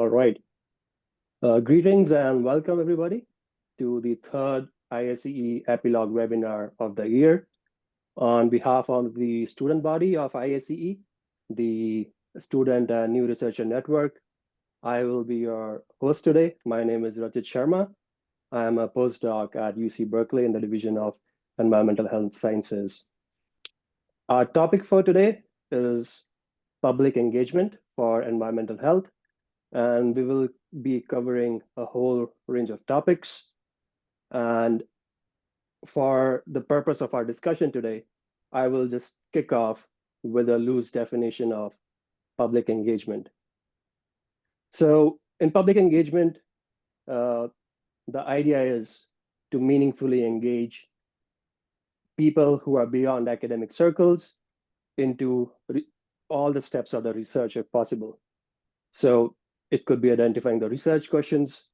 All right. Greetings and welcome everybody to the third ISCE Epilogue Webinar of the year. On behalf of the student body of ISCE, the Student and New Researcher Network, I will be your host today. My name is Rajit Sharma. I am a postdoc at UC Berkeley in the Division of Environmental Health Sciences. Our topic for today is public engagement for environmental health, and we will be covering a whole range of topics. And for the purpose of our discussion today, I will just kick off with a loose definition of public engagement. So in public engagement, the idea is to meaningfully engage people who are beyond academic circles into all the steps of the research if possible. So it could be identifying the research questions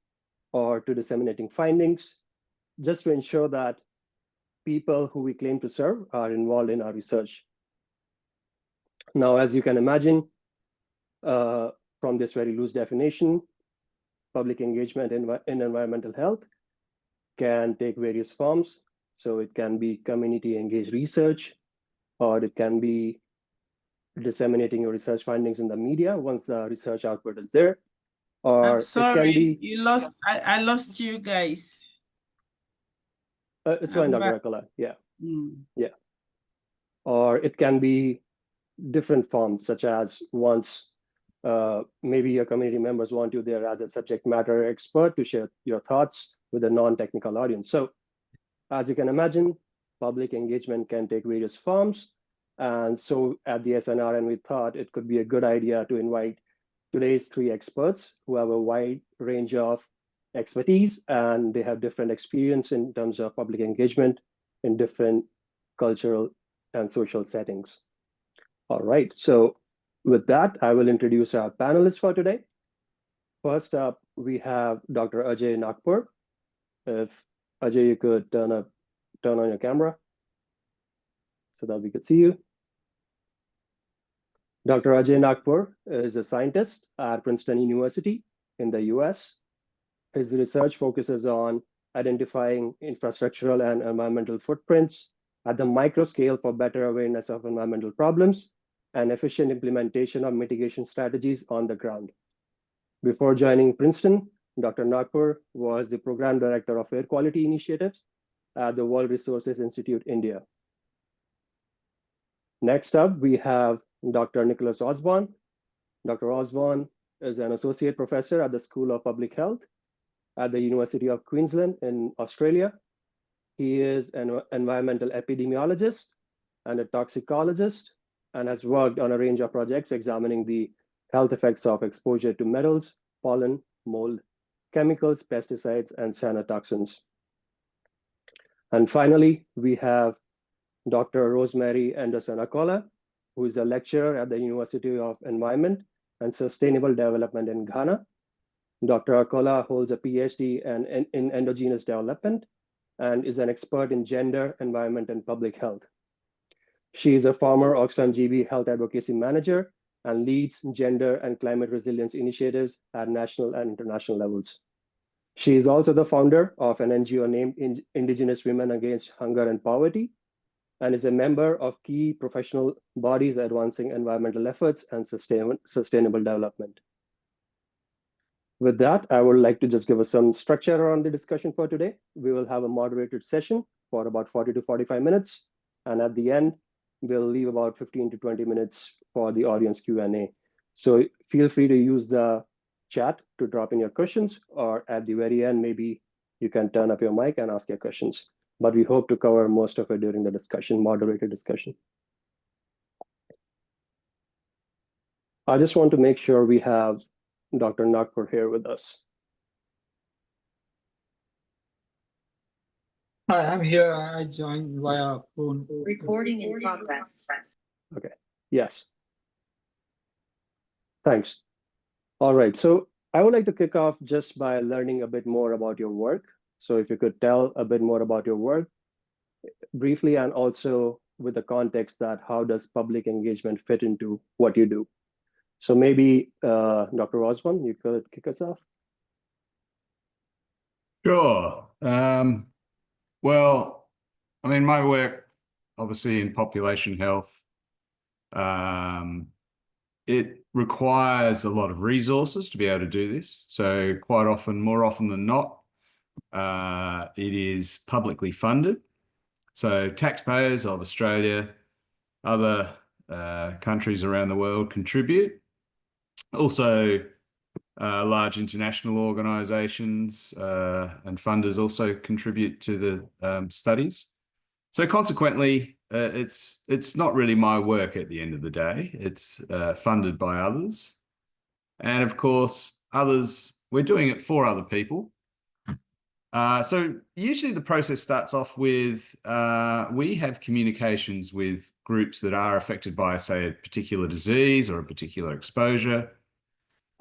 or to disseminating findings, just to ensure that people who we claim to serve are involved in our research. Now, as you can imagine, from this very loose definition, public engagement in environmental health can take various forms. So it can be community engaged research, or it can be disseminating your research findings in the media once the research output is there. Or I'm sorry, it can be, I lost you guys. it's fine, Dr. Akala. Yeah. Mm. Yeah. Or it can be different forms, such as once maybe your community members want you there as a subject matter expert to share your thoughts with a non-technical audience. So as you can imagine, public engagement can take various forms. And so at the SNRN, we thought it could be a good idea to invite today's three experts who have a wide range of expertise, and they have different experience in terms of public engagement in different cultural and social settings. All right, so with that, I will introduce our panelists for today. First up, we have Dr. Ajay Nagpur. If Ajay, you could turn on your camera so that we could see you. Dr. Ajay Nagpur is a scientist at Princeton University in the US. His research focuses on identifying infrastructural and environmental footprints at the micro scale for better awareness of environmental problems and efficient implementation of mitigation strategies on the ground. Before joining Princeton, Dr. Nagpur was the program director of air quality initiatives at the World Resources Institute, India. Next up, we have Dr. Nicholas Osborne. Dr. Osborne is an associate professor at the School of Public Health at the University of Queensland in Australia. He is an environmental epidemiologist and a toxicologist, and has worked on a range of projects examining the health effects of exposure to metals, pollen, mold, chemicals, pesticides, and cyanotoxins. And finally, we have Dr. Rosemary Anderson-Acola, who is a lecturer at the University of Environment and Sustainable Development in Ghana. Dr. Acola holds a PhD in endogenous development and is an expert in gender, environment, and public health. She is a former Oxfam GB Health Advocacy Manager and leads gender and climate resilience initiatives at national and international levels. She is also the founder of an NGO named Indigenous Women Against Hunger and Poverty, and is a member of key professional bodies advancing environmental efforts and sustainable development. With that, I would like to just give us some structure around the discussion for today. We will have a moderated session for about 40 to 45 minutes. And at the end, we'll leave about 15 to 20 minutes for the audience Q&A. So feel free to use the chat to drop in your questions, or at the very end, maybe you can turn up your mic and ask your questions. But we hope to cover most of it during the discussion, moderated discussion. I just want to make sure we have Dr. Nagpur here with us. Hi, I'm here. I joined via phone. Recording in progress. Okay, yes. Thanks. All right, so I would like to kick off just by learning a bit more about your work. So if you could tell a bit more about your work briefly, and also with the context that how does public engagement fit into what you do? So maybe Dr. Osborne, you could kick us off. Sure. Well, I mean, my work, obviously in population health, it requires a lot of resources to be able to do this. So quite often, more often than not, it is publicly funded. So taxpayers of Australia, other countries around the world contribute. Also, large international organizations and funders also contribute to the studies. So consequently, it's not really my work at the end of the day. It's funded by others. And of course, others, we're doing it for other people. So usually the process starts off with, we have communications with groups that are affected by, say, a particular disease or a particular exposure.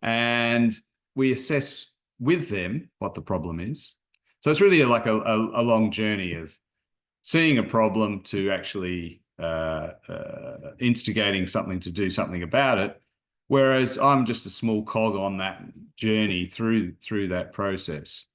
And we assess with them what the problem is. So it's really like a long journey of seeing a problem to actually instigating something to do something about it. Whereas I'm just a small cog on that journey through that process.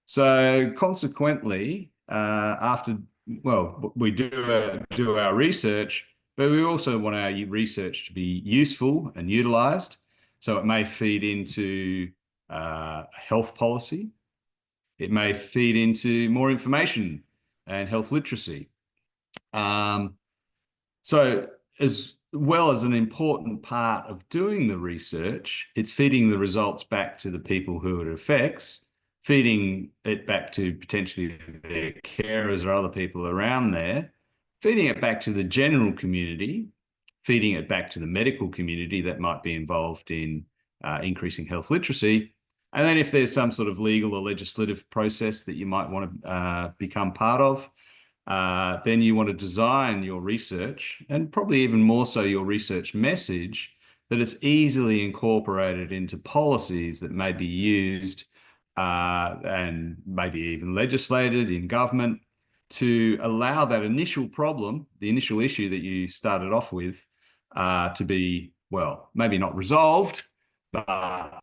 So consequently, we do our research, but we also want our research to be useful and utilized. So it may feed into health policy. It may feed into more information and health literacy. So as well as an important part of doing the research, it's feeding the results back to the people who it affects, feeding it back to potentially their carers or other people around there, feeding it back to the general community, feeding it back to the medical community that might be involved in increasing health literacy. And then if there's some sort of legal or legislative process that you might want to become part of, then you want to design your research, and probably even more so your research message, that it's easily incorporated into policies that may be used and maybe even legislated in government to allow that initial problem, the initial issue that you started off with, to be, well, maybe not resolved, but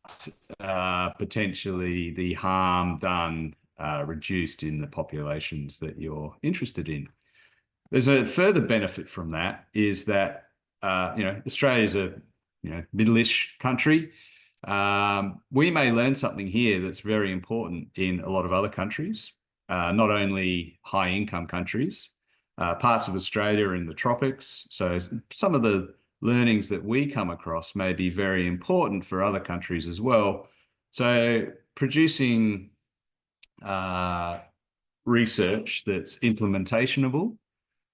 potentially the harm done reduced in the populations that you're interested in. There's a further benefit from that is that, Australia's a middle-ish country. We may learn something here that's very important in a lot of other countries, not only high-income countries, parts of Australia in the tropics. So some of the learnings that we come across may be very important for other countries as well. So producing research that's implementationable,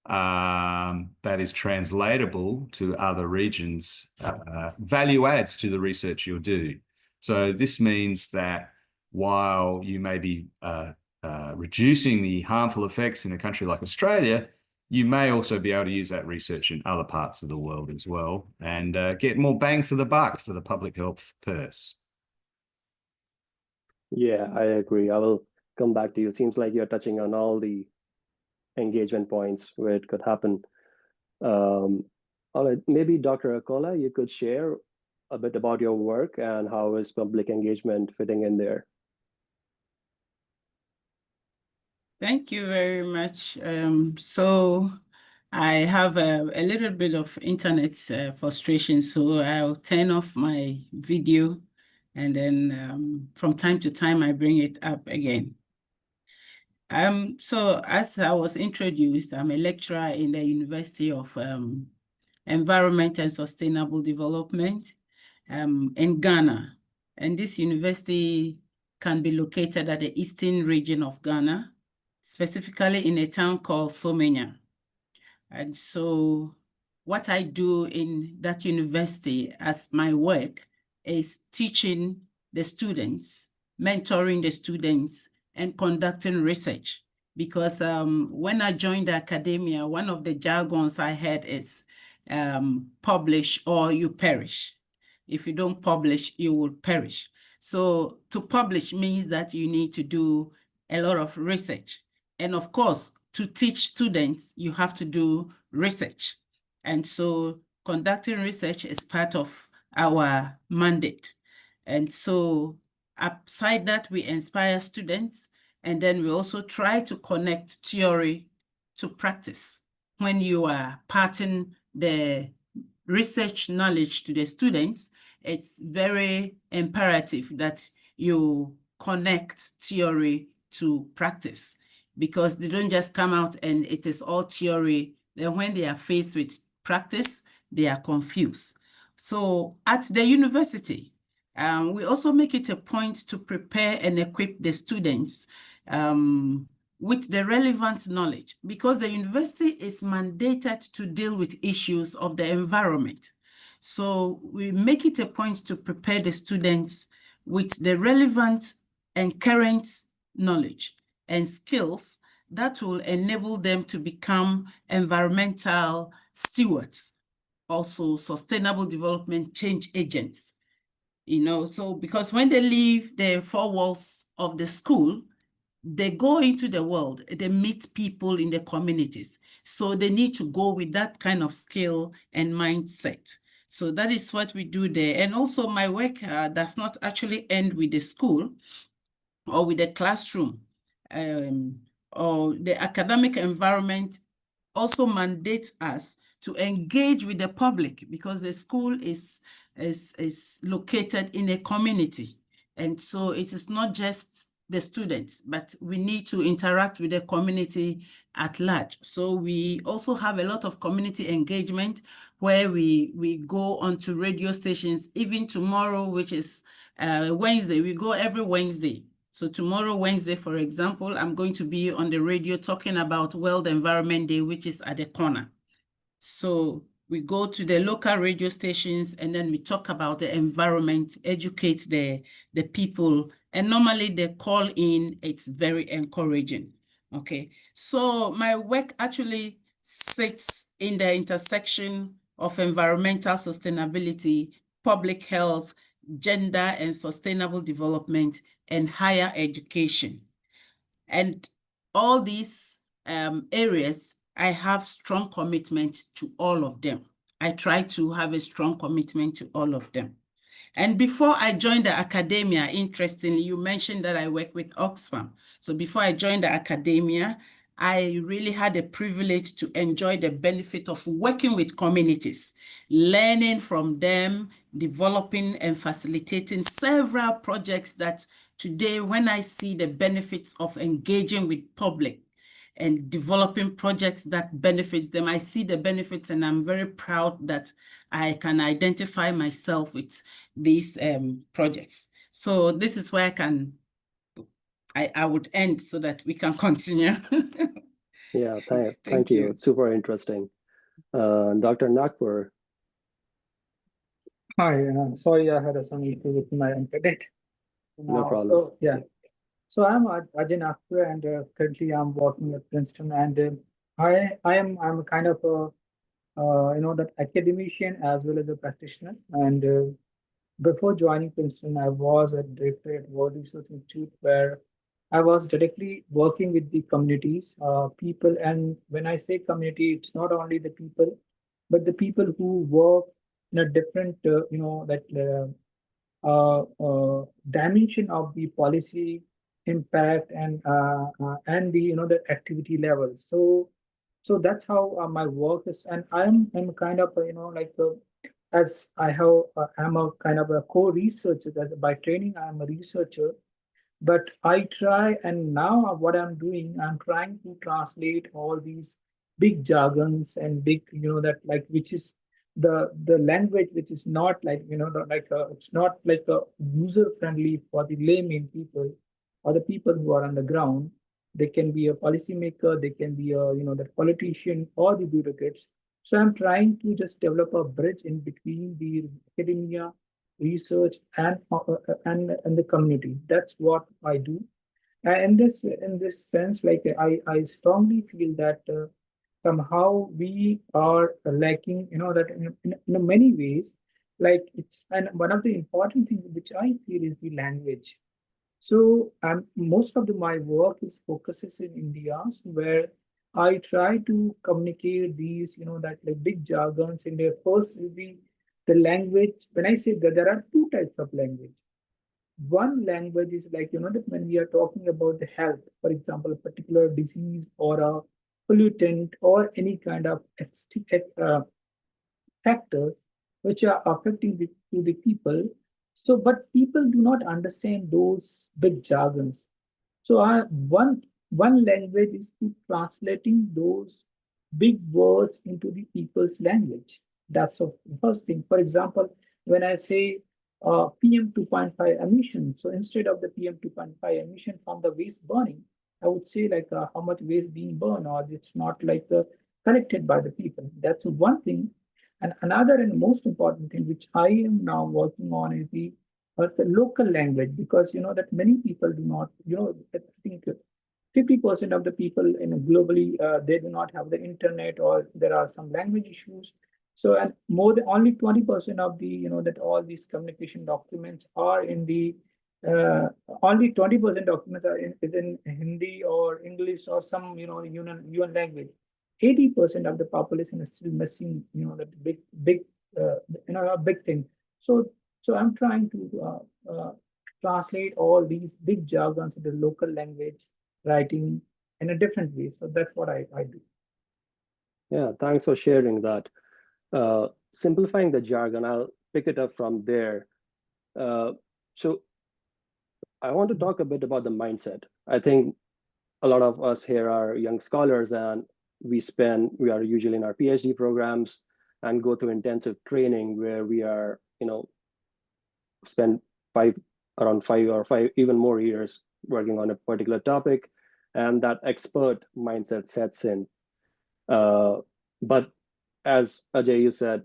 that is translatable to other regions, value adds to the research you'll do. So this means that while you may be reducing the harmful effects in a country like Australia, you may also be able to use that research in other parts of the world as well and get more bang for the buck for the public health purse. Yeah, I agree. I will come back to you. Seems like you're touching on all the engagement points where it could happen. All right, maybe Dr. Akola, you could share a bit about your work and how is public engagement fitting in there? Thank you very much. So I have a little bit of internet frustration, so I'll turn off my video and then from time to time I bring it up again. So as I was introduced, I'm a lecturer in the University of Environment and Sustainable Development in Ghana. And this university can be located at the eastern region of Ghana, specifically in a town called Somenya. And so what I do in that university as my work is teaching the students, mentoring the students, and conducting research. Because when I joined the academia, one of the jargons I had is publish or you perish. If you don't publish, you will perish. So to publish means that you need to do a lot of research. And of course, to teach students, you have to do research. And so conducting research is part of our mandate. And so aside that, we inspire students, and then we also try to connect theory to practice. When you are imparting the research knowledge to the students, it's very imperative that you connect theory to practice, because they don't just come out and it is all theory. Then when they are faced with practice, they are confused. So at the university, we also make it a point to prepare and equip the students with the relevant knowledge, because the university is mandated to deal with issues of the environment. So we make it a point to prepare the students with the relevant and current knowledge and skills that will enable them to become environmental stewards, also sustainable development change agents. So because when they leave the four walls of the school, they go into the world, they meet people in the communities. So they need to go with that kind of skill and mindset. So that is what we do there. And also my work does not actually end with the school or with the classroom. Or the academic environment also mandates us to engage with the public, because the school is located in a community. And so it is not just the students, but we need to interact with the community at large. So we also have a lot of community engagement where we go onto radio stations. Even tomorrow, which is Wednesday, we go every Wednesday. So tomorrow, Wednesday, for example, I'm going to be on the radio talking about World Environment Day, which is at the corner. So we go to the local radio stations and then we talk about the environment, educate the people. And normally they call in, it's very encouraging. Okay, so my work actually sits in the intersection of environmental sustainability, public health, gender and sustainable development, and higher education. And all these areas, I have strong commitment to all of them. I try to have a strong commitment to all of them. And before I joined the academia, interestingly, you mentioned that I work with Oxfam. So before I joined the academia, I really had the privilege to enjoy the benefit of working with communities, learning from them, developing and facilitating several projects that today, when I see the benefits of engaging with public and developing projects that benefits them, I see the benefits, and I'm very proud that I can identify myself with these projects. So this is where I would end so that we can continue. Yeah, thank you. It's super interesting. Dr. Nagpur. Hi, sorry I had some issue with my internet. No problem. So I'm Ajay Nagpur, and currently I'm working at Princeton, and I'm a kind of a that academician as well as a practitioner. And before joining Princeton, I was a director at World Resource Institute, where I was directly working with the communities, people. And when I say community, it's not only the people, but the people who work in a different, dimension of the policy impact and the the activity level. So that's how my work is, and I'm kind of as I have I'm a kind of a co-researcher. That by training I'm a researcher, but I try, and now what I'm doing, I'm trying to translate all these big jargons and big, that like which is the language which is not like it's not like a user friendly for the layman people or the people who are on the ground. They can be a policymaker, they can be a the politician or the bureaucrats. So I'm trying to just develop a bridge in between the academia, research, and the community. That's what I do. And in this sense, like I strongly feel that somehow we are lacking, that in many ways, like it's, and one of the important things which I feel is the language. So most of my work is focuses in India, where I try to communicate these, that like big jargons in their first the the language, when I say that there are two types of language. One language is like, that when we are talking about the health, for example, a particular disease or a pollutant or any kind of factors which are affecting to the people. So, but people do not understand those big jargons. So, one language is to translating those big words into the people's language. That's the first thing. For example, when I say PM 2.5 emission, so instead of the PM 2.5 emission from the waste burning, I would say like how much waste being burned, or it's not like collected by the people. That's one thing. And another and most important thing which I am now working on is the local language, because that many people do not, I think 50% of the people in globally they do not have the internet, or there are some language issues. So, and more than only 20% of the that all these communication documents are in the only 20% documents are is in Hindi or English or some UN language. 80% of the population is still missing that big a big thing. So I'm trying to translate all these big jargons into local language writing in a different way. So that's what I do. Yeah, thanks for sharing that. Simplifying the jargon, I'll pick it up from there. So I want to talk a bit about the mindset. I think a lot of us here are young scholars, and we are usually in our PhD programs and go through intensive training where we are, spend around five or even more years working on a particular topic, and that expert mindset sets in. But as Ajay, you said,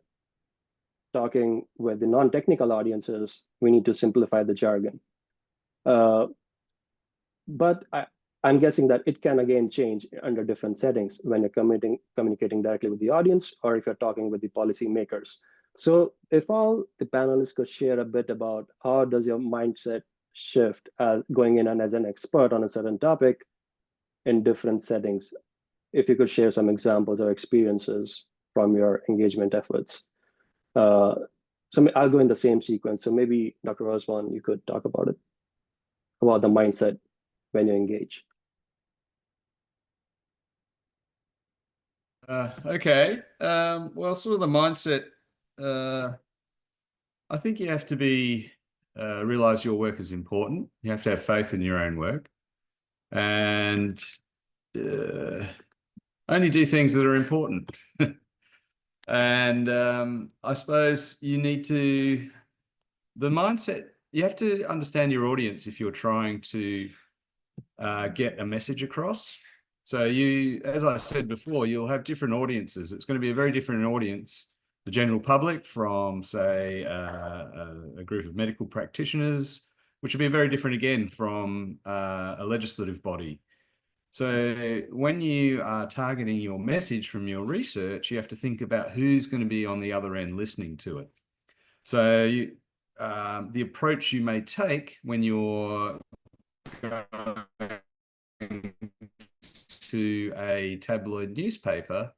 talking with the non-technical audiences, we need to simplify the jargon. But I'm guessing that it can again change under different settings when you're communicating directly with the audience, or if you're talking with the policymakers. So if all the panelists could share a bit about how does your mindset shift as going in and as an expert on a certain topic in different settings, if you could share some examples or experiences from your engagement efforts. So I'll go in the same sequence. So maybe Dr. Osman, you could talk about it, about the mindset when you engage. Okay. Well, sort of the mindset, I think you have to realize your work is important. You have to have faith in your own work, and only do things that are important. And I suppose the mindset, you have to understand your audience if you're trying to get a message across. So as I said before, you'll have different audiences. It's going to be a very different audience, the general public from, say, a group of medical practitioners, which will be very different again from a legislative body. So when you are targeting your message from your research, you have to think about who's going to be on the other end listening to it. So the approach you may take when you're going to a tabloid newspaper,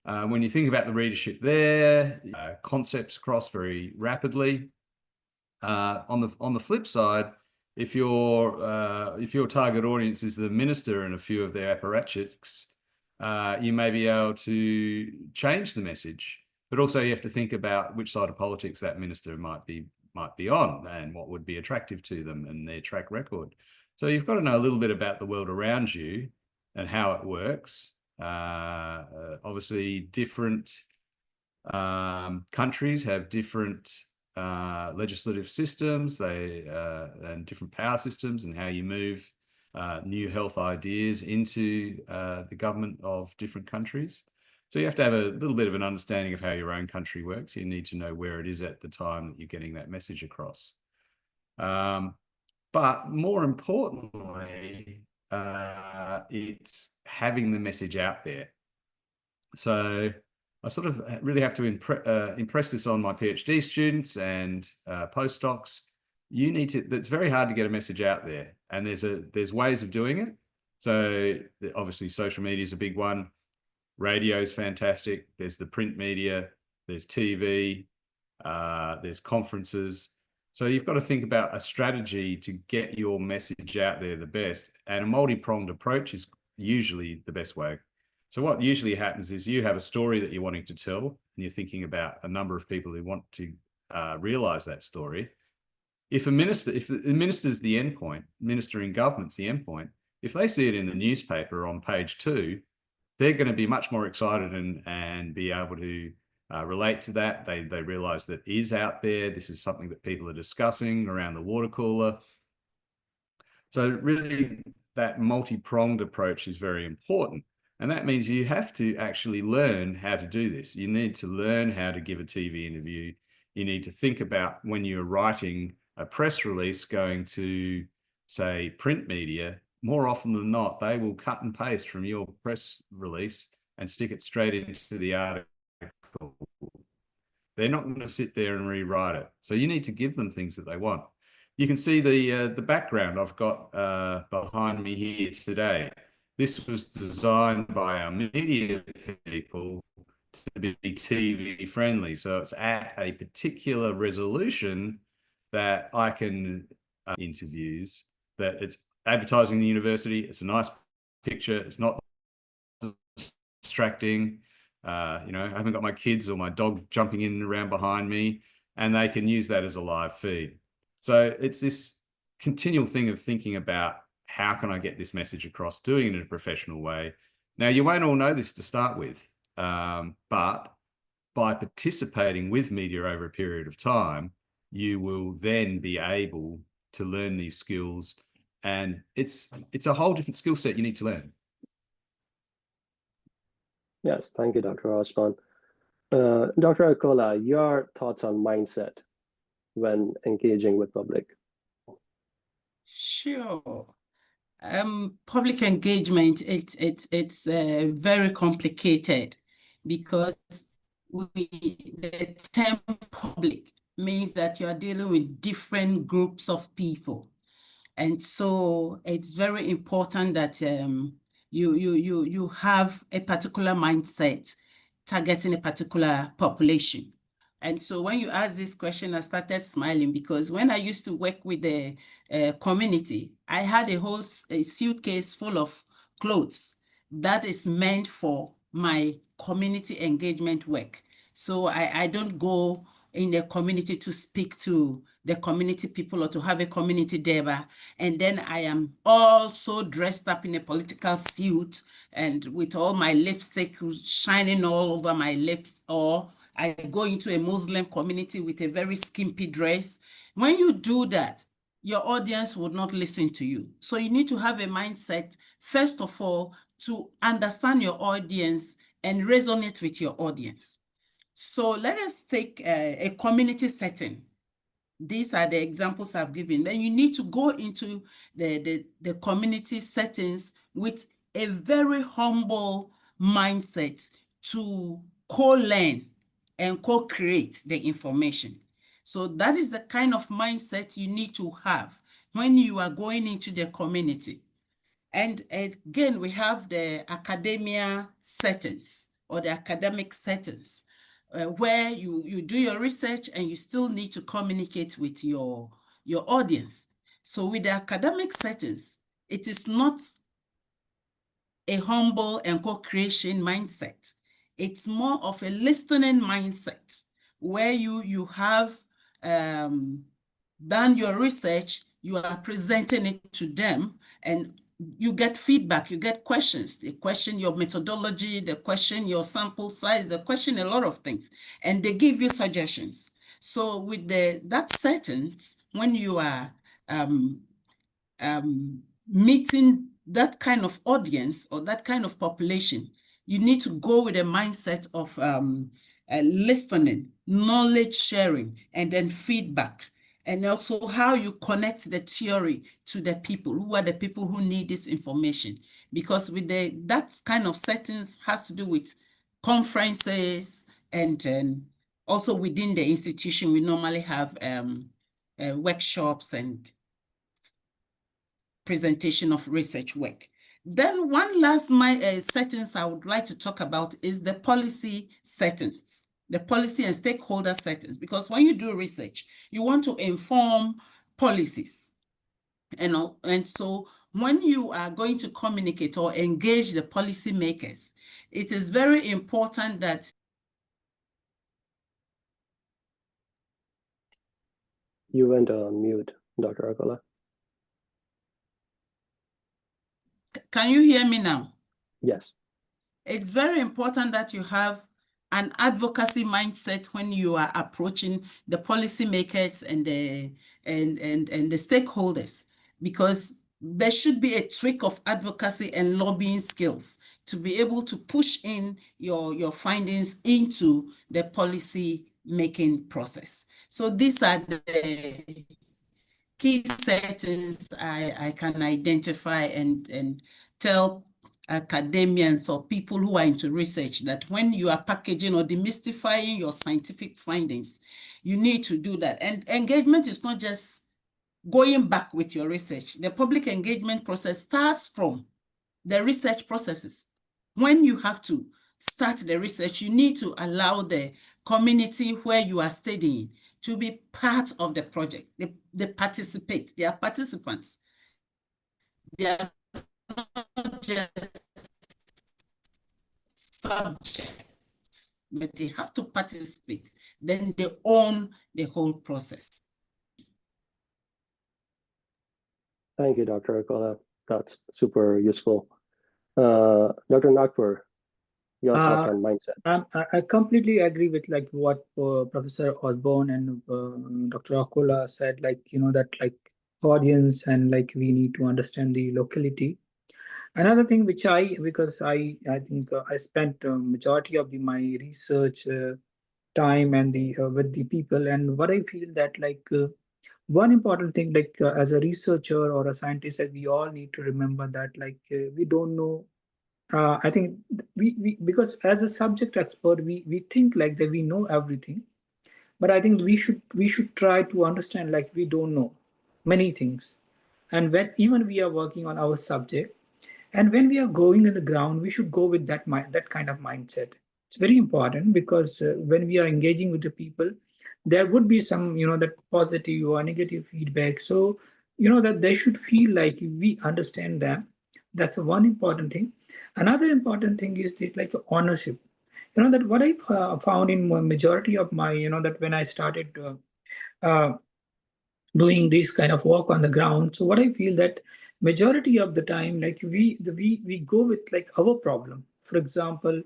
when you think about the readership there, concepts cross very rapidly. On the flip side, if your target audience is the minister and a few of their apparatchiks, you may be able to change the message, but also you have to think about which side of politics that minister might be on and what would be attractive to them and their track record. So you've got to know a little bit about the world around you and how it works. Obviously, different countries have different legislative systems, and different power systems, and how you move new health ideas into the government of different countries. So you have to have a little bit of an understanding of how your own country works. You need to know where it is at the time that you're getting that message across. But more importantly, it's having the message out there. So I sort of really have to impress this on my PhD students and postdocs. It's very hard to get a message out there, and there's ways of doing it. So obviously social media is a big one. Radio is fantastic. There's the print media, there's TV, there's conferences. So you've got to think about a strategy to get your message out there the best. And a multi-pronged approach is usually the best way. So what usually happens is you have a story that you're wanting to tell, and you're thinking about a number of people who want to realize that story. If the minister's the endpoint, minister in government's the endpoint, if they see it in the newspaper on page 2, they're going to be much more excited and be able to relate to that. They realize that is out there. This is something that people are discussing around the water cooler. So really, that multi-pronged approach is very important. And that means you have to actually learn how to do this. You need to learn how to give a TV interview. You need to think about when you're writing a press release going to, say, print media. More often than not, they will cut and paste from your press release and stick it straight into the article. They're not going to sit there and rewrite it. So you need to give them things that they want. You can see the background I've got behind me here today. This was designed by our media people to be TV friendly. So it's at a particular resolution that I can interviews, that it's advertising the university. It's a nice picture. It's not distracting. You know, I haven't got my kids or my dog jumping in and around behind me, and they can use that as a live feed. So it's this continual thing of thinking about how can I get this message across, doing it in a professional way. Now, you won't all know this to start with, but by participating with media over a period of time, you will then be able to learn these skills. And it's a whole different skill set you need to learn. Yes, thank you, Dr. Osman. Dr. Akola, your thoughts on mindset when engaging with public? Sure. Public engagement, it's very complicated because the term public means that you are dealing with different groups of people. And so it's very important that you have a particular mindset targeting a particular population. And so when you asked this question, I started smiling because when I used to work with the community, I had a suitcase full of clothes that is meant for my community engagement work. So I don't go in the community to speak to the community people or to have a community deba. And then I am also dressed up in a political suit and with all my lipstick shining all over my lips, or I go into a Muslim community with a very skimpy dress. When you do that, your audience would not listen to you. So you need to have a mindset, first of all, to understand your audience and resonate with your audience. So let us take a community setting. These are the examples I've given. Then you need to go into the community settings with a very humble mindset to co-learn and co-create the information. So that is the kind of mindset you need to have when you are going into the community. And again, we have the academia settings or the academic settings where you do your research and you still need to communicate with your audience. So with the academic settings, it is not a humble and co-creation mindset. It's more of a listening mindset where you have done your research, you are presenting it to them, and you get feedback, you get questions. They question your methodology, they question your sample size, they question a lot of things, and they give you suggestions. So with that settings, when you are meeting that kind of audience or that kind of population, you need to go with a mindset of listening, knowledge sharing, and then feedback. And also how you connect the theory to the people. Who are the people who need this information? Because with that kind of settings has to do with conferences and also within the institution, we normally have workshops and presentation of research work. Then one last settings I would like to talk about is the policy settings. the policy and stakeholder settings, because when you do research, you want to inform policies. And so when you are going to communicate or engage the policymakers, it is very important that You went on mute, Dr. Akola. can you hear me now? Yes. It's very important that you have an advocacy mindset when you are approaching the policymakers and the stakeholders, because there should be a tweak of advocacy and lobbying skills to be able to push in your findings into the policy making process. So these are the key settings I can identify and tell academians or people who are into research that when you are packaging or demystifying your scientific findings, you need to do that. And engagement is not just going back with your research. The public engagement process starts from the research processes. When you have to start the research, you need to allow the community where you are studying to be part of the project. They participate, they are participants. They are not just subjects, but they have to participate. Then they own the whole process. Thank you, Dr. Akola. That's super useful. Dr. Nagpur, your thoughts on mindset. I completely agree with like what Professor Osborne and Dr. Akola said, like, that like audience and like we need to understand the locality. Another thing which because I think I spent majority of my research time and with the people, and what I feel that like one important thing, like as a researcher or a scientist, that we all need to remember that like we don't know. I think we because as a subject expert, we think like that we know everything, but I think we should try to understand like we don't know many things, and when even we are working on our subject, and when we are going in the ground, we should go with that kind of mindset. It's very important because when we are engaging with the people, there would be some that positive or negative feedback. So that they should feel like we understand them. That's one important thing. Another important thing is that like ownership. That what I found in majority of my that when I started doing this kind of work on the ground. So what I feel that majority of the time, like we go with like our problem. For example,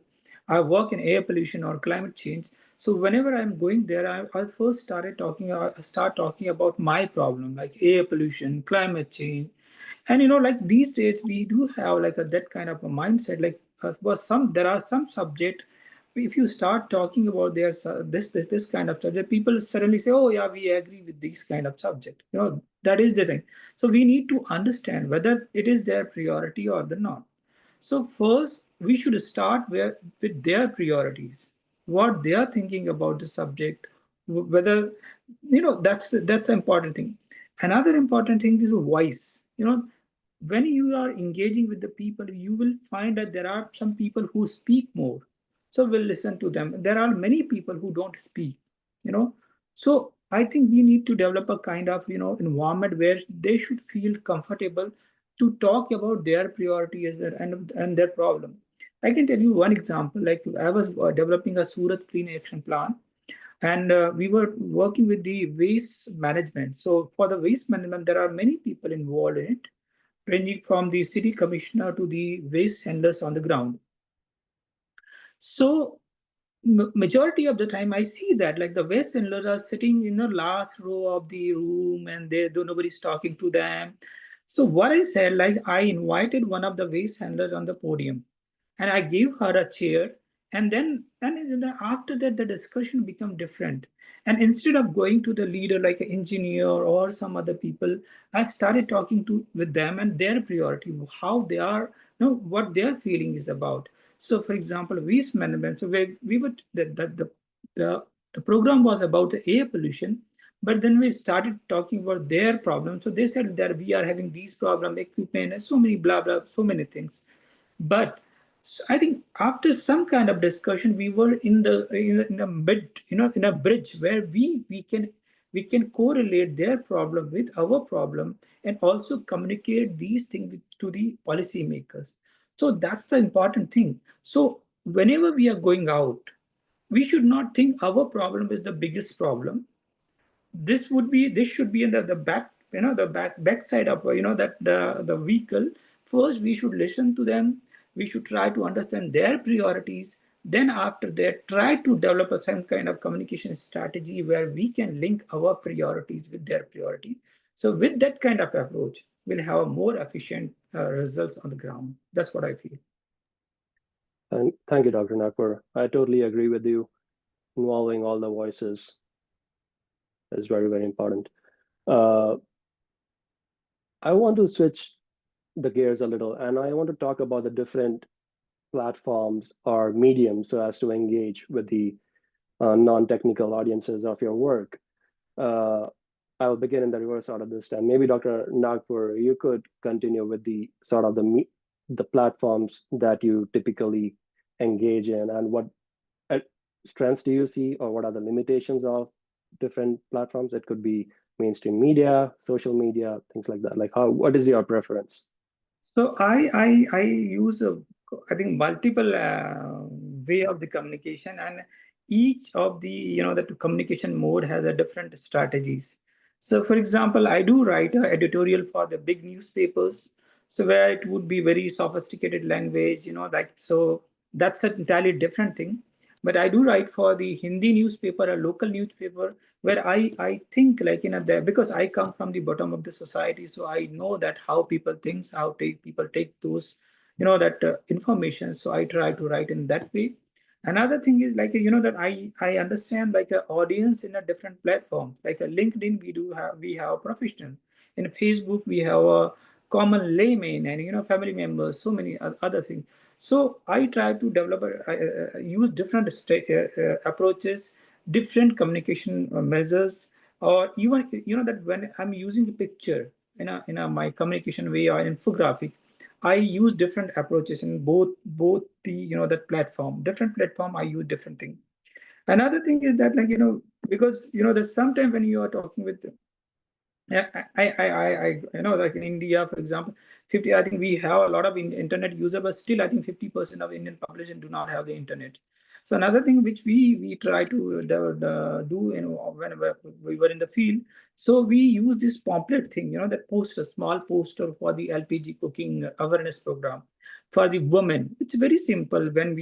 I work in air pollution or climate change. So whenever I'm going there, I first start talking about my problem, like air pollution, climate change. And like these days we do have like that kind of a mindset, like there are some subject, if you start talking about this kind of subject, people suddenly say, oh yeah, we agree with this kind of subject. That is the thing. So we need to understand whether it is their priority or the not. So first we should start with their priorities, what they are thinking about the subject, whether that's the important thing. Another important thing is voice. When you are engaging with the people, you will find that there are some people who speak more, so we'll listen to them. There are many people who don't speak. So I think we need to develop a kind of environment where they should feel comfortable to talk about their priorities and their problem. I can tell you one example. Like I was developing a Surat Clean Action Plan, and we were working with the waste management. So for the waste management, there are many people involved in it, ranging from the city commissioner to the waste handlers on the ground. So majority of the time I see that like the waste handlers are sitting in the last row of the room, and nobody's talking to them. So what I said, like I invited one of the waste handlers on the podium, and I gave her a chair. And then after that, the discussion become different. And instead of going to the leader like an engineer or some other people, I started talking to with them and their priority, how they are, what their feeling is about. So, for example, waste management. So we would the program was about the air pollution, but then we started talking about their problems. So they said that we are having these problem, equipment, and so many blah blah, so many things. But So I think after some kind of discussion, we were in the mid, in a bridge where we can correlate their problem with our problem and also communicate these things to the policymakers. So that's the important thing. So whenever we are going out, we should not think our problem is the biggest problem. This should be in the back, the backside of that the vehicle. First we should listen to them, we should try to understand their priorities, then after that try to develop some kind of communication strategy where we can link our priorities with their priorities. So with that kind of approach, we'll have a more efficient results on the ground. That's what I feel. And thank you, Dr. Nakpur. I totally agree with you. Involving all the voices is very, very important. I want to switch the gears a little, and I want to talk about the different platforms or mediums so as to engage with the non-technical audiences of your work. I'll begin in the reverse order this time. Maybe Dr. Nagpur, you could continue with the sort of the platforms that you typically engage in, and what strengths do you see, or what are the limitations of different platforms? It could be mainstream media, social media, things like that. Like what is your preference? So I use I think multiple way of the communication, and each of the the communication mode has a different strategies. So for example, I do write an editorial for the big newspapers, so where it would be very sophisticated language, like, so that's an entirely different thing. But I do write for the Hindi newspaper, a local newspaper, where I think like there, because I come from the bottom of the society, so I know that how people think, how people take those that information. So I try to write in that way. Another thing is like that I understand like an audience in a different platform. Like a LinkedIn, we have a professional. In Facebook, we have a common layman and family members, so many other things. So I try to develop use different approaches, different communication measures, or even that when I'm using the picture in a my communication way or infographic, I use different approaches in both the that platform. Different platform, I use different thing. Another thing is that like because there's sometimes when you are talking with I like in India, for example, 50. I think we have a lot of internet user, but still I think 50% of Indian population do not have the internet. So another thing which we try to do, whenever we were in the field, so we use this pamphlet thing, that poster, small poster for the LPG cooking awareness program for the women. It's very simple. When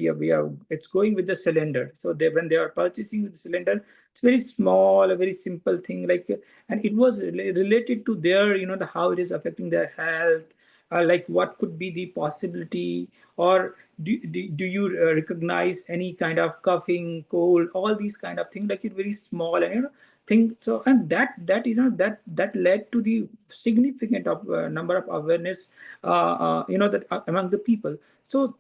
it's going with the cylinder. So when they are purchasing the cylinder, it's very small, a very simple thing, like, and it was related to their, how it is affecting their health, like what could be the possibility, or do you recognize any kind of coughing, cold, all these kind of things, like it very small and thing. So and that led to the significant number of awareness, that among the people. So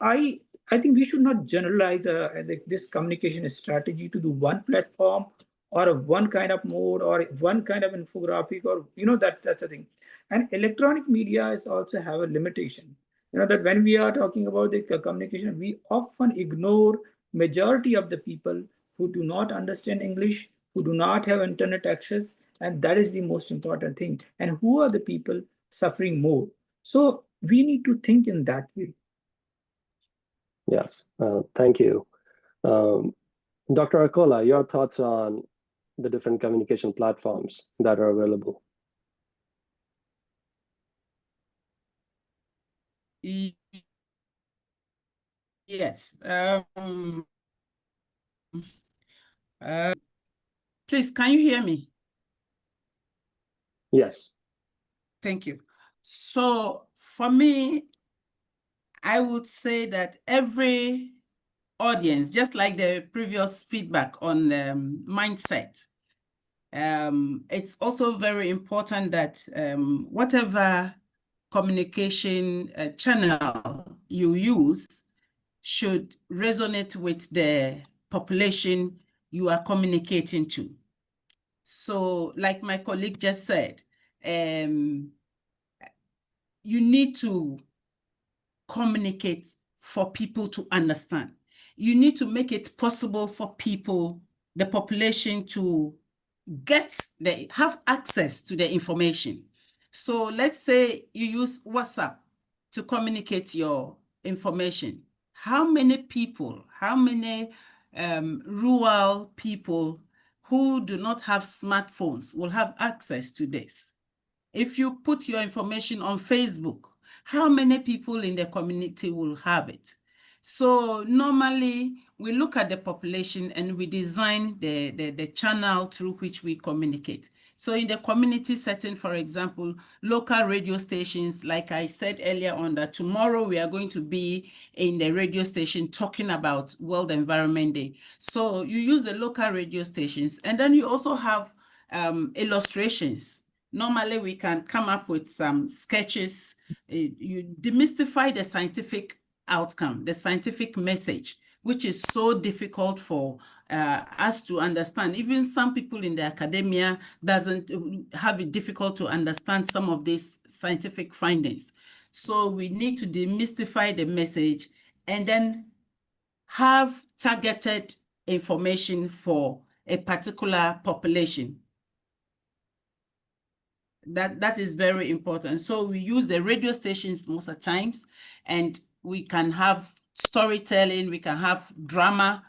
I think we should not generalize like this communication strategy to do one platform or one kind of mode or one kind of infographic, or that's the thing. And electronic media is also have a limitation. That when we are talking about the communication, we often ignore majority of the people who do not understand English, who do not have internet access, and that is the most important thing. And who are the people suffering more? So we need to think in that way. Yes, thank you. Dr. Akola, your thoughts on the different communication platforms that are available? Yes. Please, can you hear me? Yes. Thank you. So for me, I would say that every audience, just like the previous feedback on mindset, it's also very important that whatever communication channel you use should resonate with the population you are communicating to. So like my colleague just said, you need to communicate for people to understand. You need to make it possible for people, the population, to have access to the information. So let's say you use WhatsApp to communicate your information. How many people, how many rural people who do not have smartphones will have access to this? If you put your information on Facebook, how many people in the community will have it? So normally we look at the population and we design the channel through which we communicate. So in the community setting, for example, local radio stations, like I said earlier on, that tomorrow we are going to be in the radio station talking about World Environment Day. So you use the local radio stations, and then you also have illustrations. Normally we can come up with some sketches. You demystify the scientific outcome, the scientific message, which is so difficult for us to understand. Even some people in the academia doesn't have it difficult to understand some of these scientific findings. So we need to demystify the message and then have targeted information for a particular population. That is very important. So we use the radio stations most of the times, and we can have storytelling, we can have drama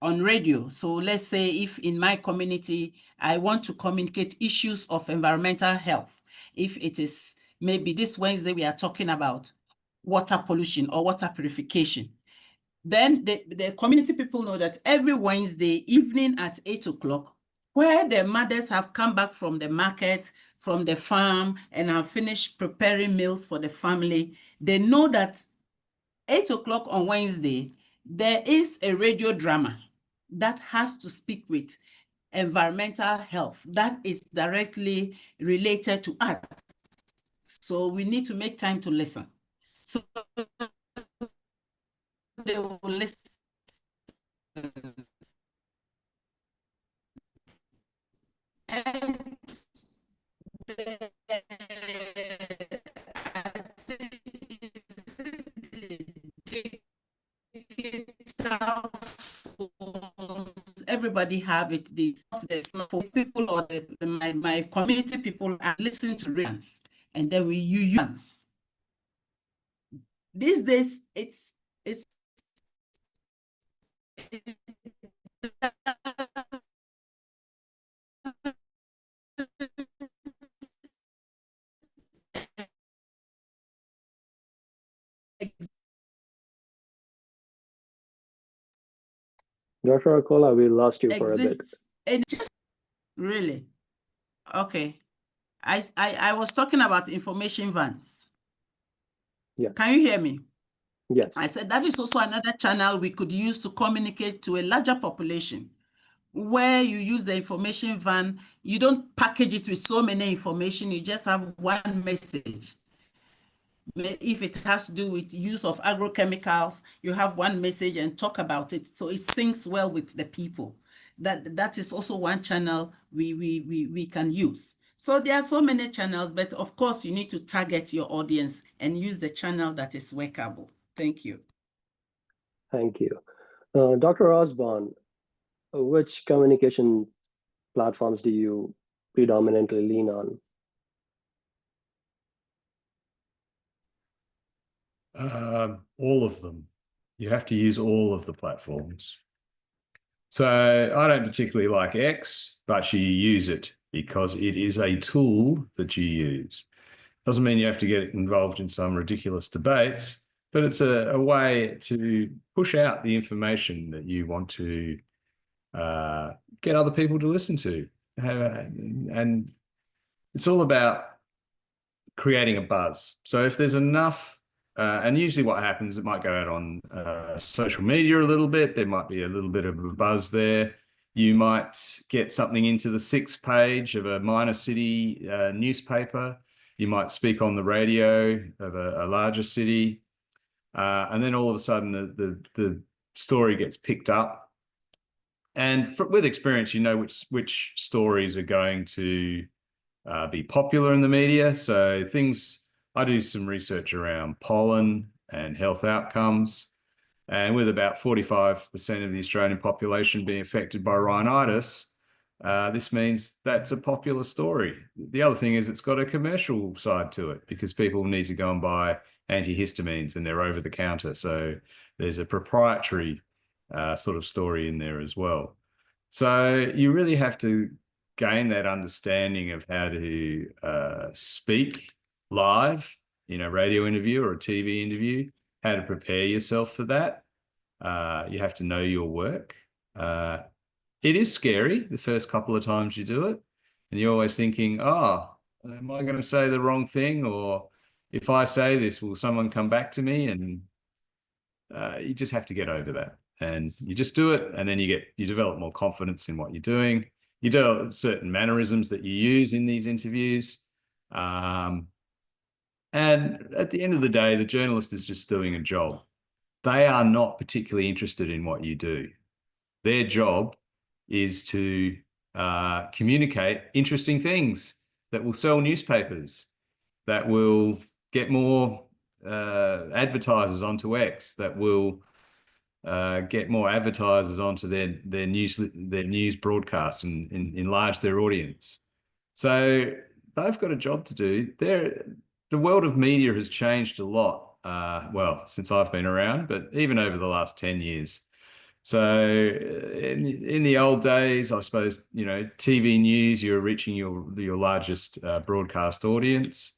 on radio. So let's say if in my community, I want to communicate issues of environmental health. If it is maybe this Wednesday, we are talking about water pollution or water purification. Then the community people know that every Wednesday evening at 8 o'clock, where the mothers have come back from the market, from the farm, and have finished preparing meals for the family, they know that 8 o'clock on Wednesday, there is a radio drama that has to speak with environmental health that is directly related to us. So we need to make time to listen. So they will listen. And everybody have it. People or my community people are listening to readings, and then we use. These days, it's Dr. Akola, we lost you for a bit. Really? Okay. I was talking about information vans. Yes. Can you hear me? Yes. I said that is also another channel we could use to communicate to a larger population. Where you use the information van, you don't package it with so many information, you just have one message. If it has to do with use of agrochemicals, you have one message and talk about it, so it syncs well with the people. That is also one channel we can use. So there are so many channels, but of course you need to target your audience and use the channel that is workable. Thank you. Thank you. Dr. Osborne, which communication platforms do you predominantly lean on? All of them. You have to use all of the platforms. So I don't particularly like X, but you use it because it is a tool that you use. Doesn't mean you have to get involved in some ridiculous debates, but it's a way to push out the information that you want to get other people to listen to. And it's all about creating a buzz. So if there's enough, and usually what happens, it might go out on social media a little bit. There might be a little bit of a buzz there. You might get something into the 6th page of a minor city newspaper. You might speak on the radio of a larger city. And then all of a sudden the story gets picked up. And with experience, you know which stories are going to be popular in the media. So I do some research around pollen and health outcomes. And with about 45% of the Australian population being affected by rhinitis, this means that's a popular story. The other thing is it's got a commercial side to it because people need to go and buy antihistamines and they're over the counter. So there's a proprietary sort of story in there as well. So you really have to gain that understanding of how to speak live in a radio interview or a TV interview, how to prepare yourself for that. You have to know your work. It is scary the first couple of times you do it. And you're always thinking, oh, am I going to say the wrong thing? Or if I say this, will someone come back to me? And you just have to get over that. And you just do it. And then you develop more confidence in what you're doing. You develop certain mannerisms that you use in these interviews. And at the end of the day, the journalist is just doing a job. They are not particularly interested in what you do. Their job is to communicate interesting things that will sell newspapers, that will get more advertisers onto X, that will get more advertisers onto their news broadcast and enlarge their audience. So they've got a job to do. The world of media has changed a lot, well, since I've been around, but even over the last 10 years. So in the old days, I suppose, TV news, you're reaching your largest broadcast audience.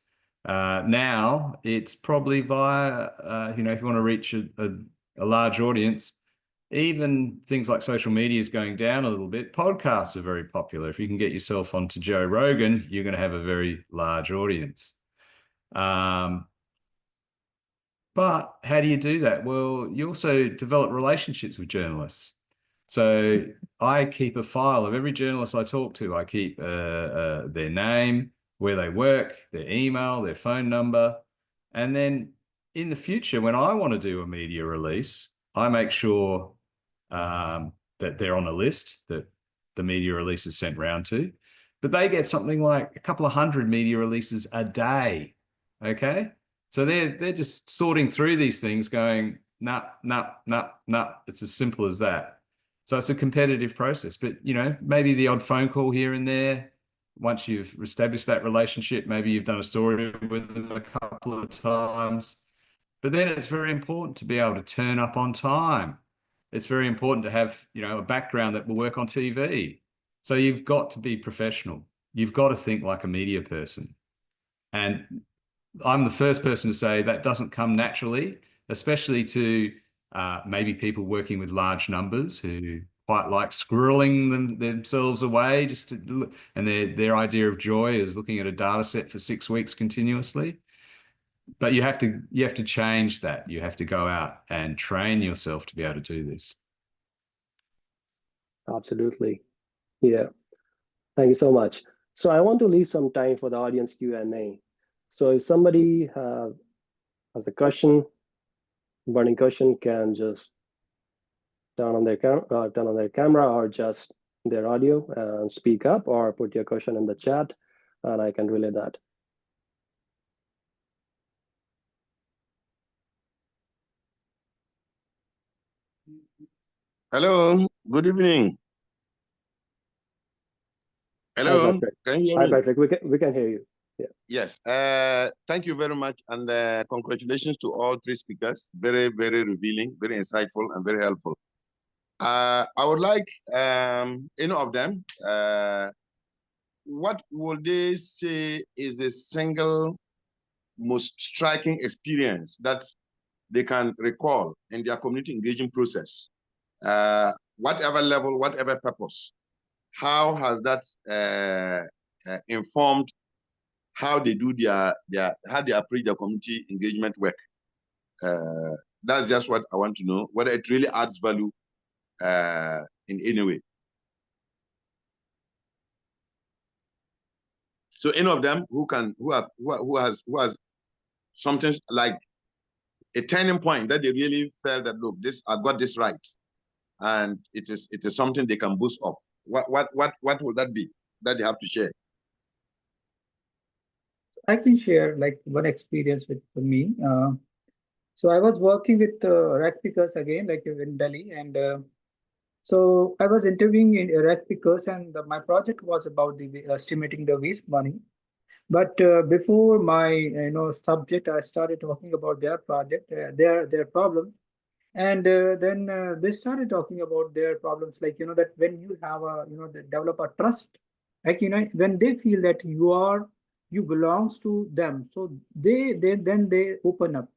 Now it's probably via, if you want to reach a large audience, even things like social media is going down a little bit. Podcasts are very popular. If you can get yourself onto Joe Rogan, you're going to have a very large audience. But how do you do that? Well, you also develop relationships with journalists. So I keep a file of every journalist I talk to. I keep their name, where they work, their email, their phone number. And then in the future, when I want to do a media release, I make sure that they're on a list that the media release is sent round to. But they get something like a couple of hundred media releases a day, okay? So they're just sorting through these things going, nah. It's as simple as that. So it's a competitive process, but maybe the odd phone call here and there. Once you've established that relationship, maybe you've done a story with them a couple of times. But then it's very important to be able to turn up on time. It's very important to have, a background that will work on TV. So you've got to be professional. You've got to think like a media person. And I'm the first person to say that doesn't come naturally, especially to maybe people working with large numbers who quite like squirreling themselves away and their idea of joy is looking at a data set for 6 weeks continuously. But you have to change that. You have to go out and train yourself to be able to do this. Absolutely. Yeah. Thank you so much. So I want to leave some time for the audience Q&A. So if somebody has a burning question, can just turn on their camera or just their audio and speak up, or put your question in the chat and I can relay that. Hello, good evening. Hello, Hi, Patrick. can you hear Hi, me? Patrick. We can hear you. Yeah. Yes. Thank you very much, and congratulations to all three speakers. Very, very revealing, very insightful, and very helpful. I would like any of them. What would they say is the single most striking experience that they can recall in their community engagement process? Whatever level, whatever purpose. How has that informed how they do how they approach their community engagement work? That's just what I want to know, whether it really adds value in any way. So any of them who has something like a turning point that they really felt that, look, I got this right, and it is something they can boost off. What will that be that they have to share? I can share like one experience with me. So I was working with rag pickers again, like in Delhi, and so I was interviewing in rag pickers, and my project was about the estimating the waste money. But before my subject, I started talking about their project, their problems, and then they started talking about their problems, like that when you have a they develop a trust, like when they feel that you belongs to them, so they open up.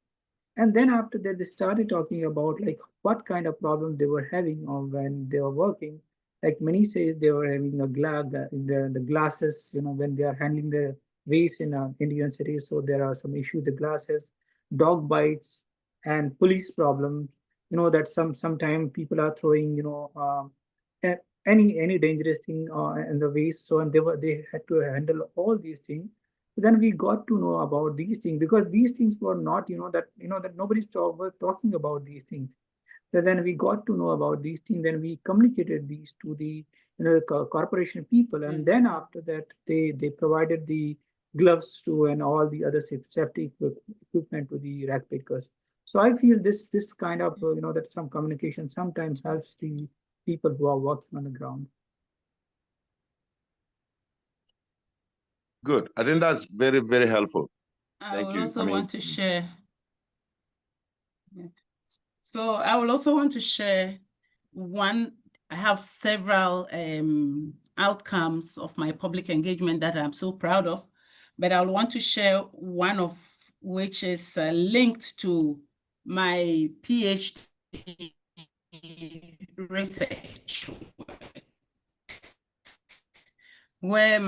And then after that, they started talking about like what kind of problems they were having or when they were working. Like many say they were having a the glasses, when they are handling the waste in Indian cities. So there are some issues, the glasses, dog bites, and police problems. That sometimes people are throwing, any dangerous thing in the waste. So and they had to handle all these things. Then we got to know about these things because these things were not that nobody's talking about these things. So then we got to know about these things, then we communicated these to the corporation people, and then after that they provided the gloves to and all the other safety equipment to the rag pickers. So I feel this kind of that some communication sometimes helps the people who are working on the ground. Good. I think that's very, very helpful. I will you. also want to share. So I will also want to share one. I have several outcomes of my public engagement that I'm so proud of, but I want to share one of which is linked to my PhD research, where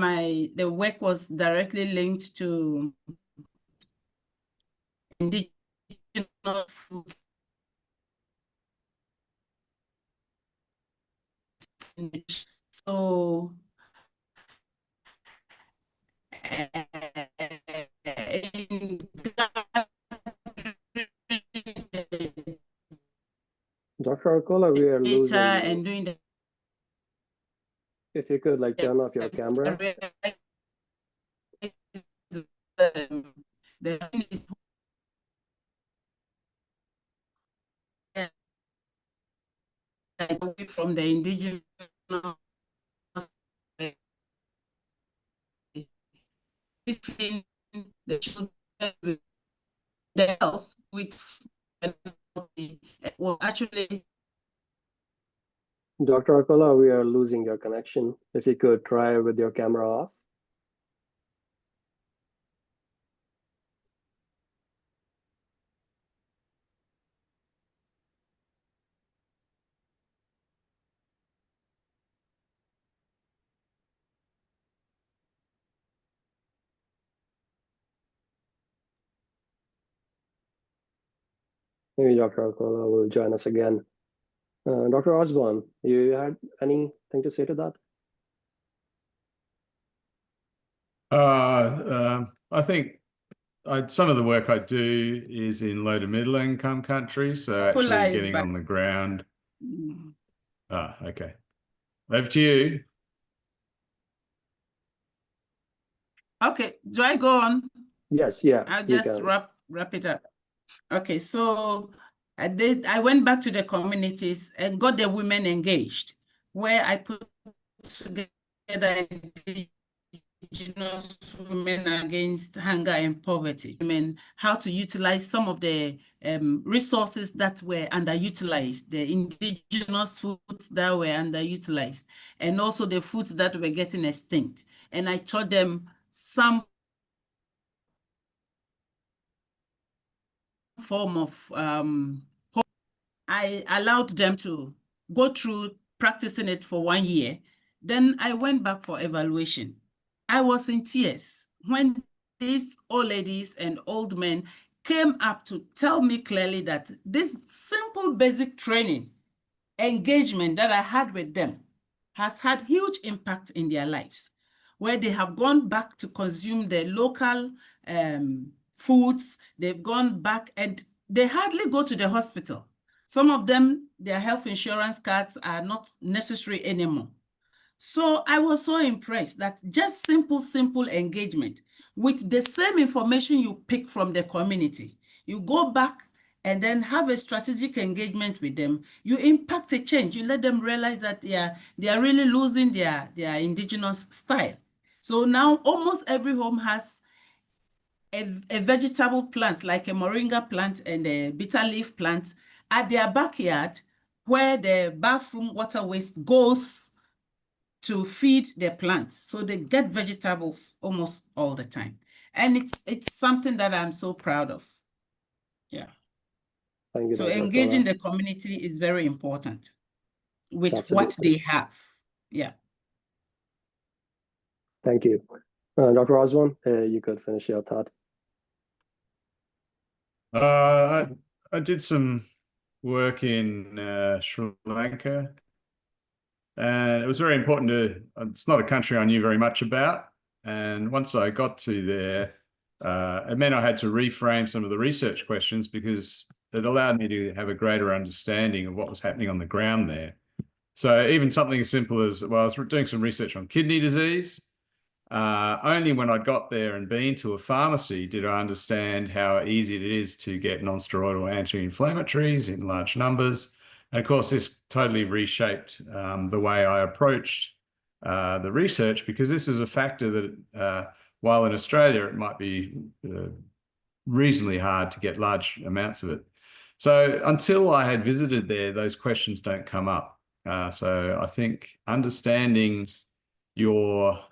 the work was directly linked to indigenous foods. So Dr. Arcola, we are losing you. and doing the If you could turn off your camera. Away from the indigenous the children with the health with well actually. Dr. Arcola, we are losing your connection. If you could try with your camera off. Maybe Dr. Arcola will join us again. Dr. Osborne, you had anything to say to that? I think some of the work I do is in low to middle income countries, so actually getting on the ground. Okay. Over to you. Okay, do I go on? Yes, yeah. I'll just wrap it up. Okay, so I went back to the communities and got the women engaged, where I put together indigenous women against hunger and poverty. I mean, how to utilize some of the resources that were underutilized, the indigenous foods that were underutilized, and also the foods that were getting extinct. And I taught them some form of I allowed them to go through practicing it for 1 year. Then I went back for evaluation. I was in tears when these old ladies and old men came up to tell me clearly that this simple basic training engagement that I had with them has had huge impact in their lives, where they have gone back to consume the local foods. They've gone back and they hardly go to the hospital. Some of them, their health insurance cards are not necessary anymore. So I was so impressed that just simple engagement with the same information you pick from the community, you go back and then have a strategic engagement with them, you impact a change. You let them realize that they are really losing their indigenous style. So now almost every home has a vegetable plant, like a moringa plant and a bitter leaf plant at their backyard, where the bathroom water waste goes to feed their plants. So they get vegetables almost all the time. And it's something that I'm so proud of. Yeah. Thank you, So Dr. engaging Farah. the community is very important with what Absolutely. they have. Yeah. Thank you. Dr. Osborne, you could finish your thought. I did some work in Sri Lanka, and it was very important to, it's not a country I knew very much about. And once I got to there, it meant I had to reframe some of the research questions because it allowed me to have a greater understanding of what was happening on the ground there. So even something as simple as, well, I was doing some research on kidney disease. Only when I got there and been to a pharmacy did I understand how easy it is to get non-steroidal anti-inflammatories in large numbers. And of course, this totally reshaped the way I approached the research, because this is a factor that, while in Australia it might be reasonably hard to get large amounts of it. So until I had visited there, those questions don't come up. So I think understanding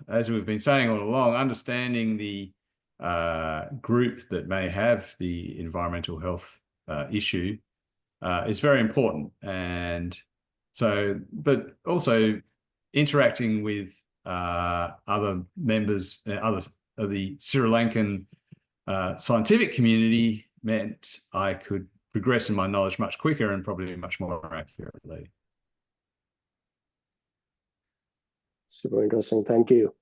as we've been saying all along, understanding the group that may have the environmental health issue is very important. And so, but also interacting with other members, other of the Sri Lankan scientific community meant I could progress in my knowledge much quicker and probably much more accurately. Super interesting. Thank you.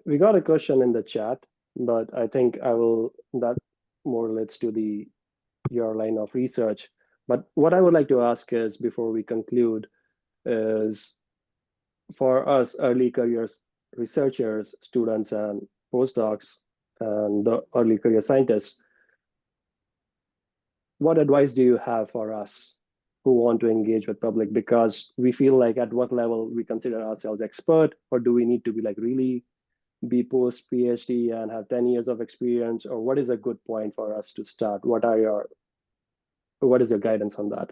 We got a question in the chat, but I think that more relates to your line of research. But what I would like to ask is, before we conclude, is for us early careers researchers, students and postdocs, and the early career scientists, what advice do you have for us who want to engage with public? Because we feel like at what level we consider ourselves expert, or do we need to be like really be post PhD and have 10 years of experience, or what is a good point for us to start? What is your guidance on that?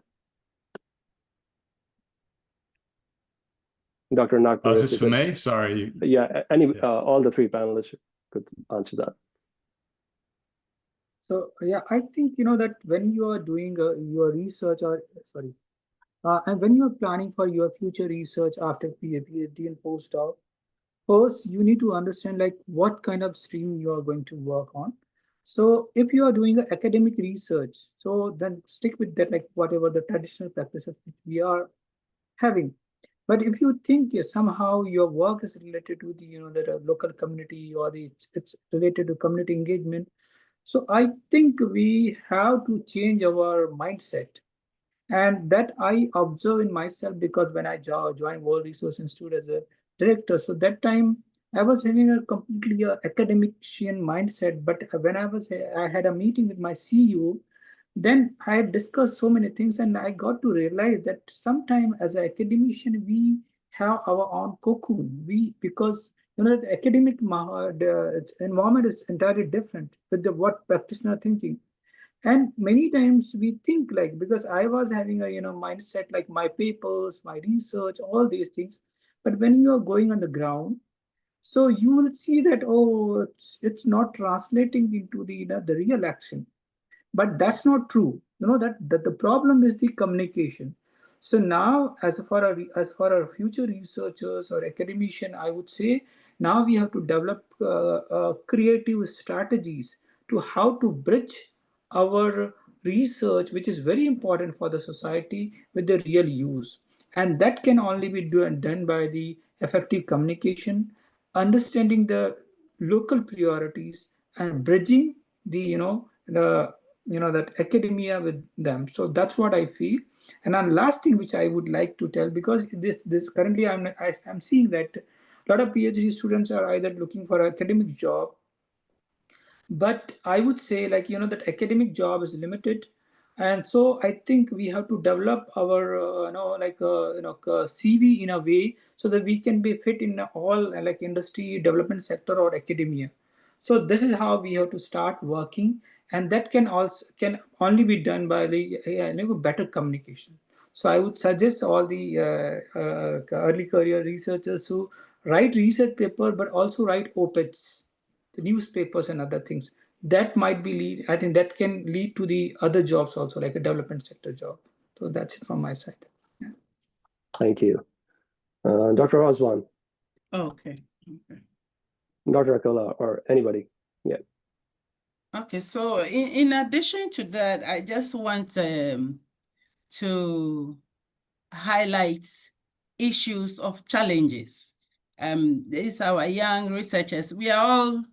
Dr. Nagpur. Is this for me? Sorry. Yeah, all the three panelists could answer that. So yeah, I think that when you are doing your research, and when you are planning for your future research after PhD and postdoc, first you need to understand like what kind of stream you are going to work on. So if you are doing academic research, so then stick with that, like whatever the traditional practices which we are having. But if you think somehow your work is related to the local community, or it's related to community engagement, so I think we have to change our mindset. And that I observe in myself, because when I joined World Resource Institute as a director, so that time I was having a completely academician mindset. But when I had a meeting with my CEO, then I had discussed so many things, and I got to realize that sometimes as an academician, we have our own cocoon. Because the academic environment is entirely different with what practitioner thinking. And many times we think like, because I was having a mindset like my papers, my research, all these things. But when you are going on the ground, so you will see that, oh, it's not translating into the real action. But that's not true. That the problem is the communication. So now, as for our future researchers or academician, I would say now we have to develop creative strategies to how to bridge our research, which is very important for the society, with the real use. And that can only be done by the effective communication, understanding the local priorities, and bridging that academia with them. So that's what I feel. And then last thing which I would like to tell, because this currently I'm seeing that a lot of PhD students are either looking for an academic job, But I would say, like, that academic job is limited. And so I think we have to develop our, CV in a way so that we can be fit in all like industry, development sector, or academia. So this is how we have to start working, and that can only be done by the better communication. So I would suggest all the early career researchers who write research paper, but also write op-eds, the newspapers and other things. That might be lead. I think that can lead to the other jobs also, like a development sector job. So that's it from my side. Yeah. Thank you. Dr. Osman, Okay. Dr. Akola, or anybody. Yeah. Okay, so in addition to that, I just want to highlight issues of challenges. These are our young researchers. We are all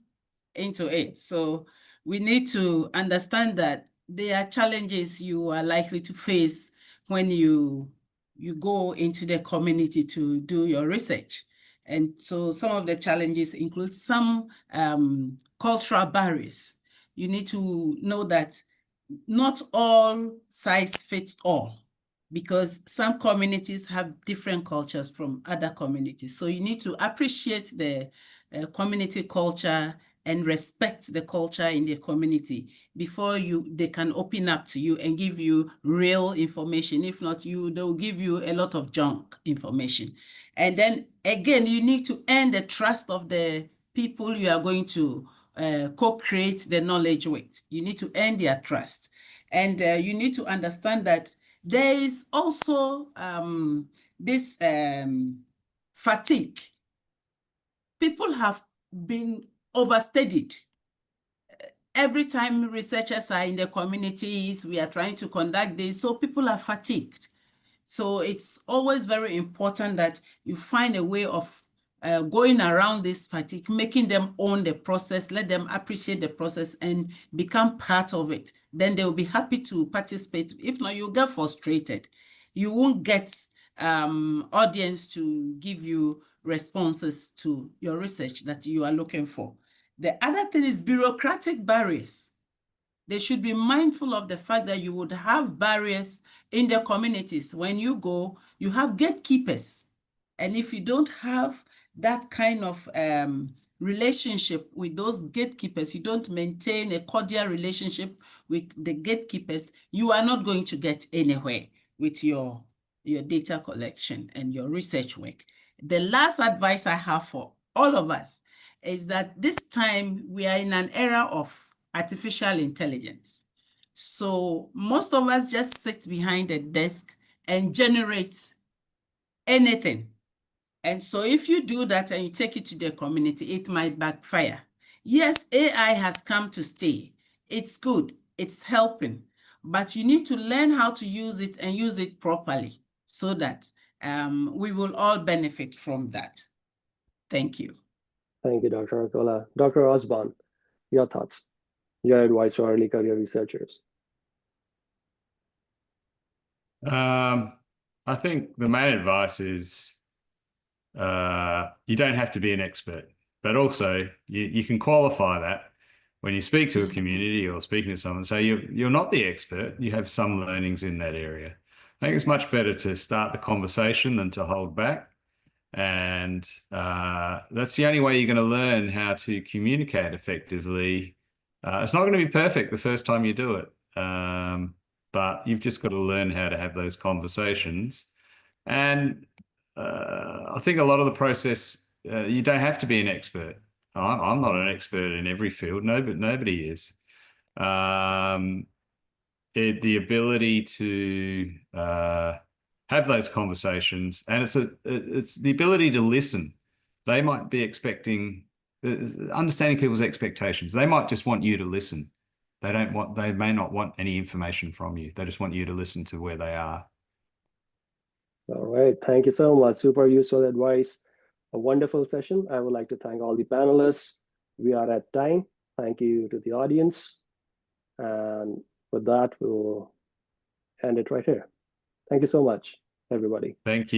into it. So we need to understand that there are challenges you are likely to face when you go into the community to do your research. And so some of the challenges include some cultural barriers. You need to know that not all size fits all, because some communities have different cultures from other communities. So you need to appreciate the community culture and respect the culture in the community before they can open up to you and give you real information. If not, they'll give you a lot of junk information. And then again, you need to earn the trust of the people you are going to co-create the knowledge with. You need to earn their trust. And you need to understand that there is also this fatigue. People have been overstudied. Every time researchers are in the communities, we are trying to conduct this, so people are fatigued. So it's always very important that you find a way of going around this fatigue, making them own the process, let them appreciate the process and become part of it. Then they'll be happy to participate. If not, you'll get frustrated. You won't get audience to give you responses to your research that you are looking for. The other thing is bureaucratic barriers. They should be mindful of the fact that you would have barriers in the communities. When you go, you have gatekeepers. And if you don't have that kind of relationship with those gatekeepers, you don't maintain a cordial relationship with the gatekeepers, you are not going to get anywhere with your data collection and your research work. The last advice I have for all of us is that this time we are in an era of artificial intelligence. So most of us just sit behind a desk and generate anything. And so if you do that and you take it to the community, it might backfire. Yes, AI has come to stay. It's good, it's helping, but you need to learn how to use it and use it properly so that we will all benefit from that. Thank you. Thank you, Dr. Akola. Dr. Osman, your thoughts, your advice for early career researchers. I think the main advice is you don't have to be an expert, but also you can qualify that when you speak to a community or speaking to someone. So you're not the expert, you have some learnings in that area. I think it's much better to start the conversation than to hold back. And that's the only way you're going to learn how to communicate effectively. It's not going to be perfect the first time you do it, but you've just got to learn how to have those conversations. And I think a lot of the process, you don't have to be an expert. I'm not an expert in every field. No, but nobody is. The ability to have those conversations, and it's the ability to listen. They might be expecting, understanding people's expectations. They might just want you to listen. They may not want any information from you. They just want you to listen to where they are. All right, thank you so much. Super useful advice. A wonderful session. I would like to thank all the panelists. We are at time. Thank you to the audience. And with that, we'll end it right here. Thank you so much, everybody. Thank you.